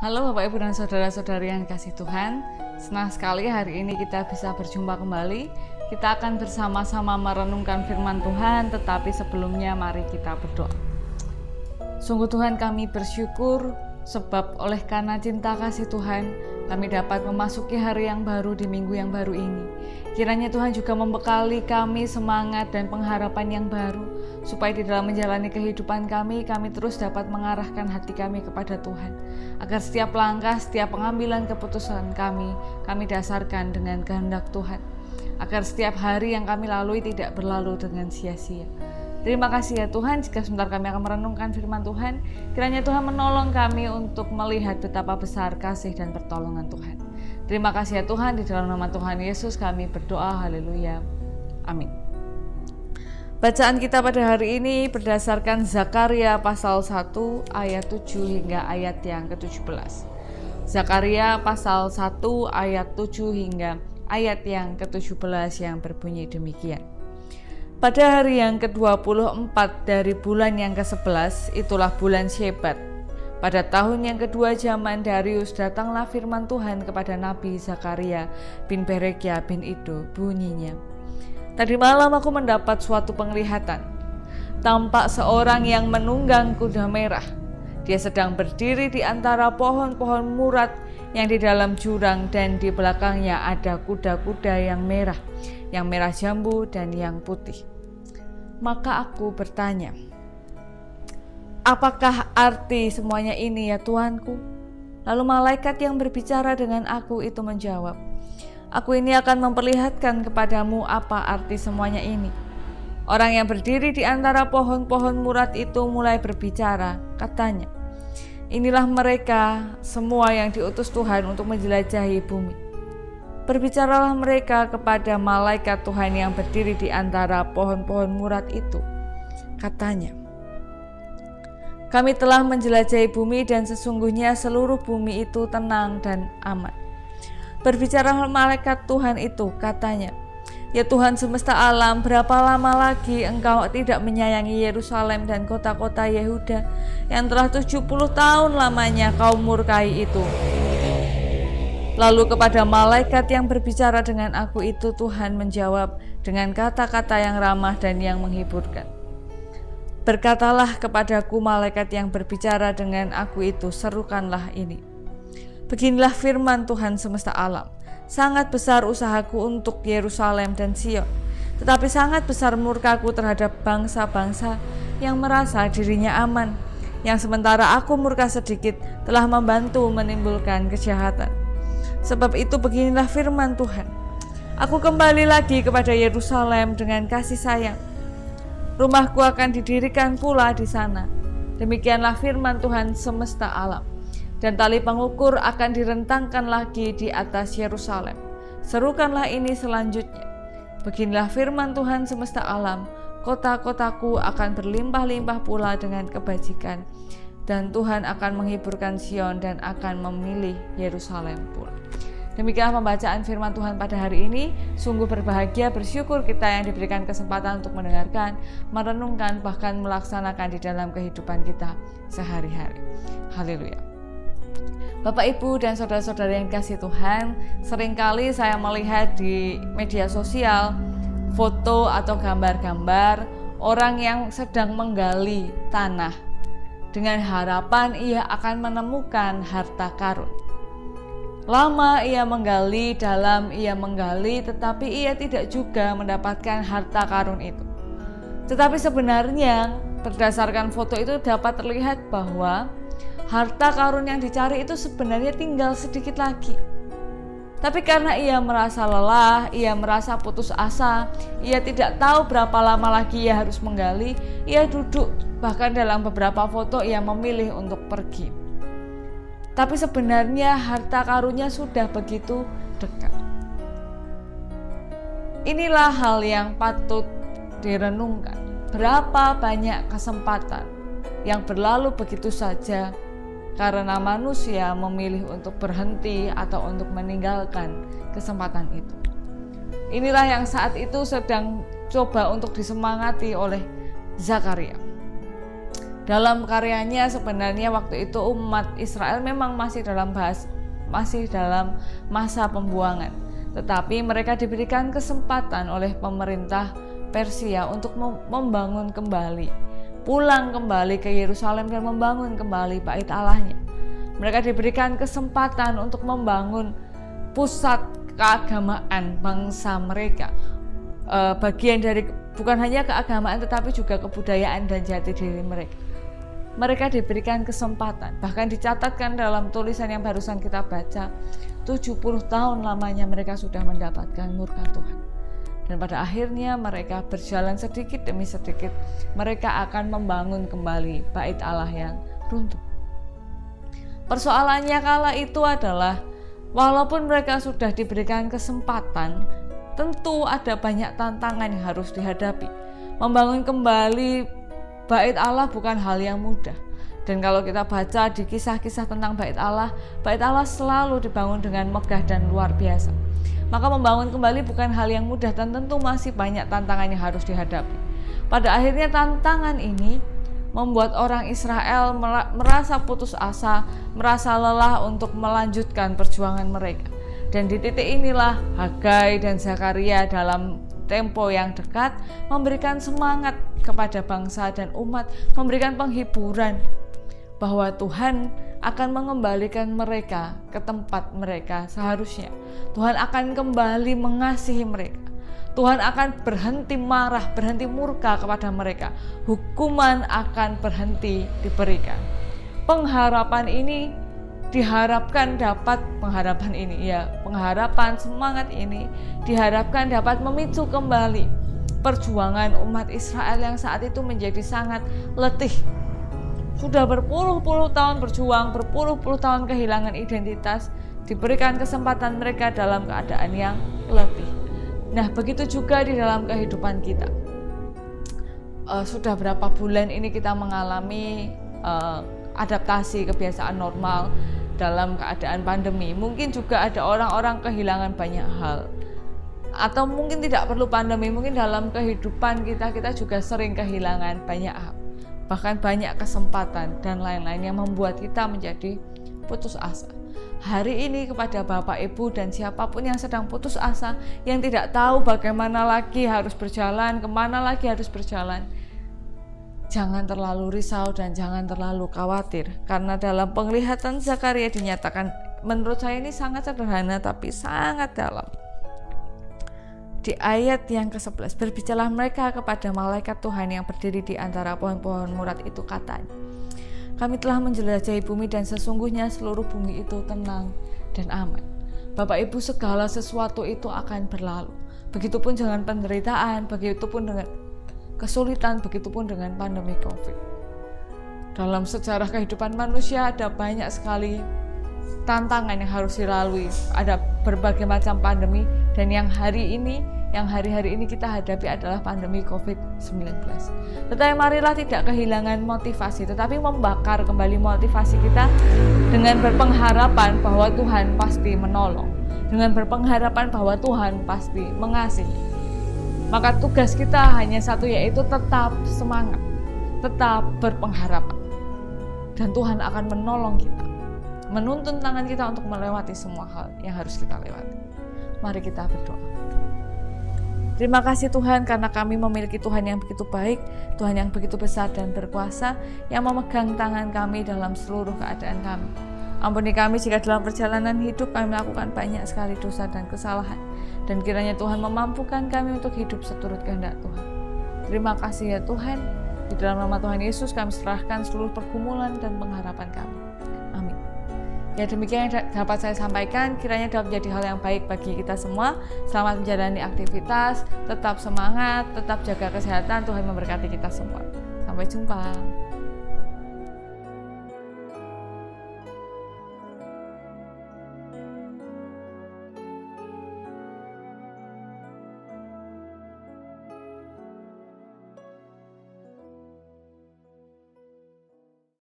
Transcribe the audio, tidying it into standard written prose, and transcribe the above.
Halo Bapak Ibu dan Saudara-saudari yang dikasihi Tuhan. Senang sekali hari ini kita bisa berjumpa kembali. Kita akan bersama-sama merenungkan firman Tuhan, tetapi sebelumnya mari kita berdoa. Sungguh Tuhan, kami bersyukur sebab oleh karena cinta kasih Tuhan kami dapat memasuki hari yang baru di minggu yang baru ini. Kiranya Tuhan juga membekali kami semangat dan pengharapan yang baru, supaya di dalam menjalani kehidupan kami terus dapat mengarahkan hati kami kepada Tuhan. Agar setiap langkah, setiap pengambilan keputusan kami dasarkan dengan kehendak Tuhan. Agar setiap hari yang kami lalui tidak berlalu dengan sia-sia. Terima kasih ya Tuhan, jika sebentar kami akan merenungkan firman Tuhan, kiranya Tuhan menolong kami untuk melihat betapa besar kasih dan pertolongan Tuhan. Terima kasih ya Tuhan, di dalam nama Tuhan Yesus kami berdoa, haleluya, amin. Bacaan kita pada hari ini berdasarkan Zakaria pasal 1 ayat 7 hingga ayat yang ke-17. Zakaria pasal 1 ayat 7 hingga ayat yang ke-17 yang berbunyi demikian. Pada hari yang ke-24 dari bulan yang ke-11, itulah bulan Shebat. Pada tahun yang kedua zaman Darius, datanglah firman Tuhan kepada Nabi Zakaria bin Berekia bin Iddo, bunyinya. Tadi malam aku mendapat suatu penglihatan. Tampak seorang yang menunggang kuda merah. Dia sedang berdiri di antara pohon-pohon murat yang di dalam jurang, dan di belakangnya ada kuda-kuda yang merah jambu dan yang putih. Maka aku bertanya, apakah arti semuanya ini ya Tuanku? Lalu malaikat yang berbicara dengan aku itu menjawab, aku ini akan memperlihatkan kepadamu apa arti semuanya ini. Orang yang berdiri di antara pohon-pohon murat itu mulai berbicara, katanya, inilah mereka semua yang diutus Tuhan untuk menjelajahi bumi. Berbicaralah mereka kepada malaikat Tuhan yang berdiri di antara pohon-pohon murat itu. Katanya, kami telah menjelajahi bumi dan sesungguhnya seluruh bumi itu tenang dan aman. Berbicaralah malaikat Tuhan itu, katanya, ya Tuhan semesta alam, berapa lama lagi Engkau tidak menyayangi Yerusalem dan kota-kota Yehuda yang telah 70 tahun lamanya Kau murkai itu. Lalu kepada malaikat yang berbicara dengan aku itu Tuhan menjawab dengan kata-kata yang ramah dan yang menghiburkan. Berkatalah kepadaku malaikat yang berbicara dengan aku itu, serukanlah ini. Beginilah firman Tuhan semesta alam. Sangat besar usahaku untuk Yerusalem dan Sion, tetapi sangat besar murkaku terhadap bangsa-bangsa yang merasa dirinya aman, yang sementara aku murka sedikit telah membantu menimbulkan kejahatan. Sebab itu beginilah firman Tuhan, aku kembali lagi kepada Yerusalem dengan kasih sayang. Rumahku akan didirikan pula di sana. Demikianlah firman Tuhan semesta alam. Dan tali pengukur akan direntangkan lagi di atas Yerusalem. Serukanlah ini selanjutnya. Beginilah firman Tuhan semesta alam, kota-kotaku akan berlimpah-limpah pula dengan kebajikan. Dan Tuhan akan menghiburkan Sion dan akan memilih Yerusalem pula. Demikianlah pembacaan firman Tuhan pada hari ini. Sungguh berbahagia, bersyukur kita yang diberikan kesempatan untuk mendengarkan, merenungkan, bahkan melaksanakan di dalam kehidupan kita sehari-hari. Haleluya. Bapak, Ibu, dan saudara-saudara yang dikasihi Tuhan, seringkali saya melihat di media sosial foto atau gambar-gambar orang yang sedang menggali tanah dengan harapan ia akan menemukan harta karun. Lama ia menggali, dalam ia menggali, tetapi ia tidak juga mendapatkan harta karun itu. Tetapi sebenarnya berdasarkan foto itu dapat terlihat bahwa harta karun yang dicari itu sebenarnya tinggal sedikit lagi. Tapi karena ia merasa lelah, ia merasa putus asa, ia tidak tahu berapa lama lagi ia harus menggali, ia duduk. Bahkan dalam beberapa foto ia memilih untuk pergi. Tapi sebenarnya harta karunnya sudah begitu dekat. Inilah hal yang patut direnungkan. Berapa banyak kesempatan yang berlalu begitu saja karena manusia memilih untuk berhenti atau untuk meninggalkan kesempatan itu. Inilah yang saat itu sedang coba untuk disemangati oleh Zakaria. Dalam karyanya sebenarnya waktu itu umat Israel memang masih dalam masa pembuangan, tetapi mereka diberikan kesempatan oleh pemerintah Persia untuk membangun kembali, pulang kembali ke Yerusalem dan membangun kembali bait Allahnya. Mereka diberikan kesempatan untuk membangun pusat keagamaan bangsa mereka, bagian dari bukan hanya keagamaan tetapi juga kebudayaan dan jati diri mereka. Mereka diberikan kesempatan, bahkan dicatatkan dalam tulisan yang barusan kita baca, 70 tahun lamanya mereka sudah mendapatkan murka Tuhan. Dan pada akhirnya mereka berjalan sedikit demi sedikit, mereka akan membangun kembali bait Allah yang runtuh. Persoalannya kala itu adalah, walaupun mereka sudah diberikan kesempatan, tentu ada banyak tantangan yang harus dihadapi. Membangun kembali bait Allah bukan hal yang mudah. Dan kalau kita baca di kisah-kisah tentang bait Allah selalu dibangun dengan megah dan luar biasa. Maka membangun kembali bukan hal yang mudah dan tentu masih banyak tantangan yang harus dihadapi. Pada akhirnya tantangan ini membuat orang Israel merasa putus asa, merasa lelah untuk melanjutkan perjuangan mereka. Dan di titik inilah Hagai dan Zakaria dalam tempo yang dekat memberikan semangat kepada bangsa dan umat, memberikan penghiburan bahwa Tuhan akan mengembalikan mereka ke tempat mereka seharusnya. Tuhan akan kembali mengasihi mereka. Tuhan akan berhenti marah, berhenti murka kepada mereka. Hukuman akan berhenti diberikan. Pengharapan ini diharapkan dapat, pengharapan semangat ini diharapkan dapat memicu kembali perjuangan umat Israel yang saat itu menjadi sangat letih. Sudah berpuluh-puluh tahun berjuang, berpuluh-puluh tahun kehilangan identitas, diberikan kesempatan mereka dalam keadaan yang letih. Nah, begitu juga di dalam kehidupan kita. Sudah berapa bulan ini kita mengalami adaptasi kebiasaan normal dalam keadaan pandemi. Mungkin juga ada orang-orang kehilangan banyak hal. Atau mungkin tidak perlu pandemi, mungkin dalam kehidupan kita juga sering kehilangan banyak hal. Bahkan banyak kesempatan dan lain-lain yang membuat kita menjadi putus asa. Hari ini kepada Bapak, Ibu, dan siapapun yang sedang putus asa, yang tidak tahu bagaimana lagi harus berjalan, kemana lagi harus berjalan, jangan terlalu risau dan jangan terlalu khawatir. Karena dalam penglihatan Zakaria dinyatakan, menurut saya ini sangat sederhana tapi sangat dalam. Di ayat yang ke-11, berbicaralah mereka kepada malaikat Tuhan yang berdiri di antara pohon-pohon murad itu, katanya, kami telah menjelajahi bumi dan sesungguhnya seluruh bumi itu tenang dan aman. Bapak Ibu, segala sesuatu itu akan berlalu. Begitupun dengan penderitaan, begitupun dengan kesulitan, begitupun dengan pandemi COVID. Dalam sejarah kehidupan manusia ada banyak sekali tantangan yang harus dilalui, ada berbagai macam pandemi, dan yang hari-hari ini kita hadapi adalah pandemi COVID-19. Tetapi marilah tidak kehilangan motivasi, tetapi membakar kembali motivasi kita dengan berpengharapan bahwa Tuhan pasti menolong, dengan berpengharapan bahwa Tuhan pasti mengasihi. Maka tugas kita hanya satu, yaitu tetap semangat, tetap berpengharapan, dan Tuhan akan menolong kita, menuntun tangan kita untuk melewati semua hal yang harus kita lewati. Mari kita berdoa. Terima kasih Tuhan, karena kami memiliki Tuhan yang begitu baik, Tuhan yang begitu besar dan berkuasa, yang memegang tangan kami dalam seluruh keadaan kami. Ampuni kami jika dalam perjalanan hidup kami melakukan banyak sekali dosa dan kesalahan, dan kiranya Tuhan memampukan kami untuk hidup seturut kehendak Tuhan. Terima kasih ya Tuhan. Di dalam nama Tuhan Yesus kami serahkan seluruh pergumulan dan pengharapan kami. Amin. Ya, demikian yang dapat saya sampaikan, kiranya dapat menjadi hal yang baik bagi kita semua. Selamat menjalani aktivitas, tetap semangat, tetap jaga kesehatan. Tuhan memberkati kita semua. Sampai jumpa.